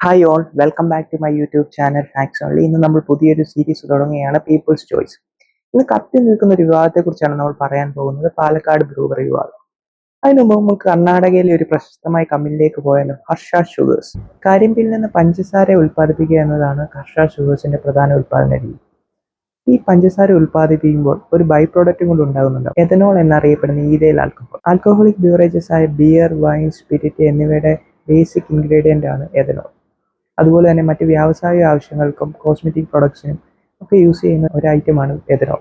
Hi all welcome back to my YouTube channel facts only. ഇന്ന് നമ്മൾ പുതിയൊരു series തുടങ്ങുകയാണ്, പീപ്പിൾസ് ചോയ്സ്. ഇന്ന് കത്തി നിൽക്കുന്ന ഒരു വിവാദത്തെക്കുറിച്ചാണ് നമ്മൾ പറയാൻ പോകുന്നത്, പാലക്കാട് ബ്രൂവറി വിവാദം. അതിനു മുമ്പ് നമുക്ക് കർണാടകയിലെ ഒരു പ്രശസ്തമായ കമ്പനിയിലേക്ക് പോയാലും, ഹർഷ ഷുഗേഴ്സ്. കരിമ്പിൽ നിന്ന് പഞ്ചസാര ഉൽപ്പാദിപ്പിക്കുക എന്നതാണ് ഹർഷ ഷുഗേഴ്സിന്റെ പ്രധാന ഉൽപ്പാദന രീതി. ഈ പഞ്ചസാര ഉൽപ്പാദിപ്പിക്കുമ്പോൾ ഒരു ബൈ പ്രോഡക്റ്റും കൂടി ഉണ്ടാകുന്നുണ്ട്, എഥനോൾ എന്നറിയപ്പെടുന്ന ഈഥൈൽ ആൽക്കഹോൾ. ആൽക്കഹോളിക് ബീവറേജസ് ആയ ബിയർ, വൈൻ, സ്പിരിറ്റ് എന്നിവയുടെ ബേസിക് ഇൻഗ്രീഡിയന്റ് ആണ് എഥനോൾ. അതുപോലെ തന്നെ മറ്റ് വ്യാവസായിക ആവശ്യങ്ങൾക്കും കോസ്മെറ്റിക് പ്രൊഡക്ട്സിനും ഒക്കെ യൂസ് ചെയ്യുന്ന ഒരു ഐറ്റമാണ് എഥനോൾ.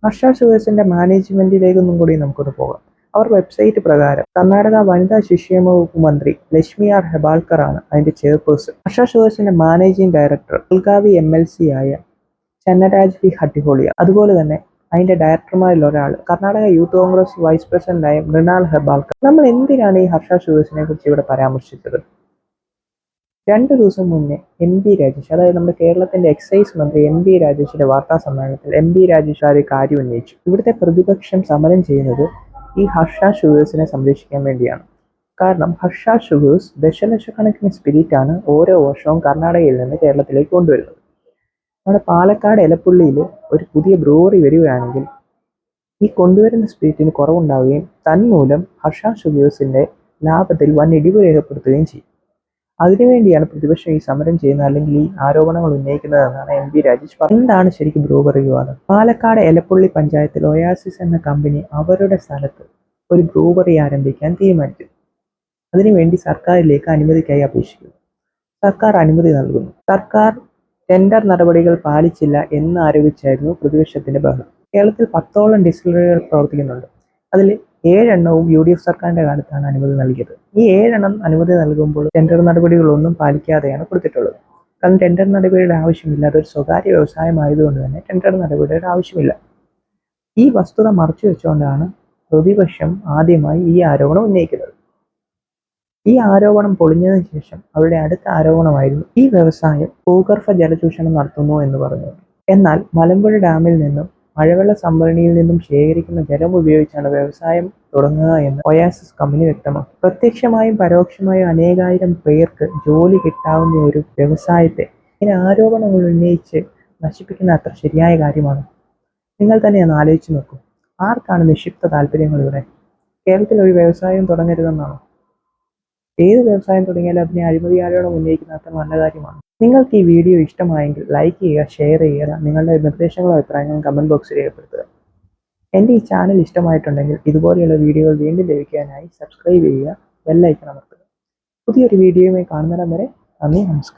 ഹർഷ ഷുഗേഴ്സിന്റെ മാനേജ്മെന്റിലേക്കൊന്നും കൂടി നമുക്കൊന്ന് പോകാം. അവർ വെബ്സൈറ്റ് പ്രകാരം കർണാടക വനിതാ ശിശുക്ഷേമ വകുപ്പ് മന്ത്രി ലക്ഷ്മി ആർ ഹെബാൾക്കർ ആണ് അതിന്റെ ചെയർപേഴ്സൺ. ഹർഷ ഷുഗേഴ്സിന്റെ മാനേജിംഗ് ഡയറക്ടർ ബൽഗാവി MLC ആയ ചന്നരാജ് പി ഹട്ടിഹോളിയ. അതുപോലെ തന്നെ അതിന്റെ ഡയറക്ടർമാരിൽ ഒരാൾ Karnataka youth Congress vice president ആയ മൃണാൽ ഹെബാൾക്കർ. നമ്മൾ എന്തിനാണ് ഈ ഹർഷ ഷുഗേഴ്സിനെ കുറിച്ച് ഇവിടെ പരാമർശിച്ചത്? 2 ദിവസം മുന്നേ MP രാജേഷ്, അതായത് നമ്മുടെ കേരളത്തിന്റെ എക്സൈസ് മന്ത്രി MP രാജേഷിന്റെ വാർത്താ സമ്മേളനത്തിൽ MP രാജേഷ് ആ ഒരു കാര്യം ഉന്നയിച്ചു. ഇവിടുത്തെ പ്രതിപക്ഷം സമരം ചെയ്യുന്നത് ഈ ഹർഷ ഷുഗേഴ്സിനെ സംരക്ഷിക്കാൻ വേണ്ടിയാണ്. കാരണം ഹർഷ ഷുഗേഴ്സ് ദശലക്ഷക്കണക്കിന് സ്പിരിറ്റാണ് ഓരോ വർഷവും കർണാടകയിൽ നിന്ന് കേരളത്തിലേക്ക് കൊണ്ടുവരുന്നത്. നമ്മുടെ പാലക്കാട് എലപ്പുള്ളിയിൽ ഒരു പുതിയ ബ്രൂവറി വരികയാണെങ്കിൽ ഈ കൊണ്ടുവരുന്ന സ്പിരിറ്റിന് കുറവുണ്ടാവുകയും തന്മൂലം ഹർഷ ഷുഗേഴ്സിന്റെ ലാഭത്തിൽ വൻ ഇടിവ് രേഖപ്പെടുത്തുകയും ചെയ്യും. അതിനുവേണ്ടിയാണ് പ്രതിപക്ഷം ഈ സമരം ചെയ്യുന്നത്, അല്ലെങ്കിൽ ഈ ആരോപണങ്ങൾ ഉന്നയിക്കുന്നതെന്നാണ് MP രാജേഷ് പറഞ്ഞത്. എന്താണ് ശരിക്കും ബ്രൂവറി വിവാദം? പാലക്കാട് എലപ്പുള്ളി പഞ്ചായത്തിൽ ഒയാസിസ് എന്ന കമ്പനി അവരുടെ സ്ഥലത്ത് ഒരു ബ്രൂവറി ആരംഭിക്കാൻ തീരുമാനിച്ചു. അതിനുവേണ്ടി സർക്കാരിലേക്ക് അനുമതിക്കായി അപേക്ഷിക്കുന്നു. സർക്കാർ അനുമതി നൽകുന്നു. സർക്കാർ ടെൻഡർ നടപടികൾ പാലിച്ചില്ല എന്ന് ആരോപിച്ചായിരുന്നു പ്രതിപക്ഷത്തിന്റെ ബഹളം. കേരളത്തിൽ 10ഓളം ഡിസ്റ്റിലറികൾ പ്രവർത്തിക്കുന്നുണ്ട്. അതിൽ 7 എണ്ണവും UDF സർക്കാരിന്റെ കാലത്താണ് അനുമതി നൽകിയത്. ഈ 7 എണ്ണം അനുമതി നൽകുമ്പോൾ ടെൻഡർ നടപടികളൊന്നും പാലിക്കാതെയാണ് കൊടുത്തിട്ടുള്ളത്. കാരണം ടെൻഡർ നടപടിയുടെ ആവശ്യമില്ല, അതൊരു സ്വകാര്യ വ്യവസായമായതുകൊണ്ട് തന്നെ ടെൻഡർ നടപടിയുടെ ആവശ്യമില്ല. ഈ വസ്തുത മറച്ചു വെച്ചുകൊണ്ടാണ് പ്രതിപക്ഷം ആദ്യമായി ഈ ആരോപണം ഉന്നയിക്കുന്നത്. ഈ ആരോപണം പൊളിഞ്ഞതിന് ശേഷം അവരുടെ അടുത്ത ആരോപണമായിരുന്നു ഈ വ്യവസായം ഭൂഗർഭ ജലചൂഷണം നടത്തുന്നു എന്ന് പറഞ്ഞു. എന്നാൽ മലമ്പുഴ ഡാമിൽ നിന്നും മഴവെള്ള സംഭരണിയിൽ നിന്നും ശേഖരിക്കുന്ന ജലം ഉപയോഗിച്ചാണ് വ്യവസായം തുടങ്ങുക എന്ന് ഒയാസിസ് കമ്പനി വ്യക്തമാക്കി. പ്രത്യക്ഷമായും പരോക്ഷമായും അനേകായിരം പേർക്ക് ജോലി കിട്ടാവുന്ന ഒരു വ്യവസായത്തെ ഇങ്ങനെ ആരോപണങ്ങൾ ഉന്നയിച്ച് നശിപ്പിക്കുന്ന അത്ര ശരിയായ കാര്യമാണ്? നിങ്ങൾ തന്നെ ഒന്ന് ആലോചിച്ച് നോക്കൂ. ആർക്കാണ് നിക്ഷിപ്ത താല്പര്യങ്ങൾ ഇവിടെ? കേരളത്തിൽ ഒരു വ്യവസായം തുടങ്ങരുതെന്നാണോ? ഏത് വ്യവസായം തുടങ്ങിയാലും അതിനെ അഴിമതി ആരോപണം ഉന്നയിക്കുന്ന അത്ര നല്ല കാര്യമാണ്. നിങ്ങൾക്ക് ഈ വീഡിയോ ഇഷ്ടമായെങ്കിൽ ലൈക്ക് ചെയ്യുക, ഷെയർ ചെയ്യുക, നിങ്ങളുടെ നിർദ്ദേശങ്ങളോ അഭിപ്രായങ്ങളും കമന്റ് ബോക്സിൽ രേഖപ്പെടുത്തുക. എൻ്റെ ഈ ചാനൽ ഇഷ്ടമായിട്ടുണ്ടെങ്കിൽ ഇതുപോലെയുള്ള വീഡിയോകൾ വീണ്ടും ലഭിക്കാനായി സബ്സ്ക്രൈബ് ചെയ്യുക, ബെൽ ഐക്കൺ അമർത്തുക. പുതിയൊരു വീഡിയോയുമായി കാണുന്നിടം വരെ നന്ദി, നമസ്കാരം.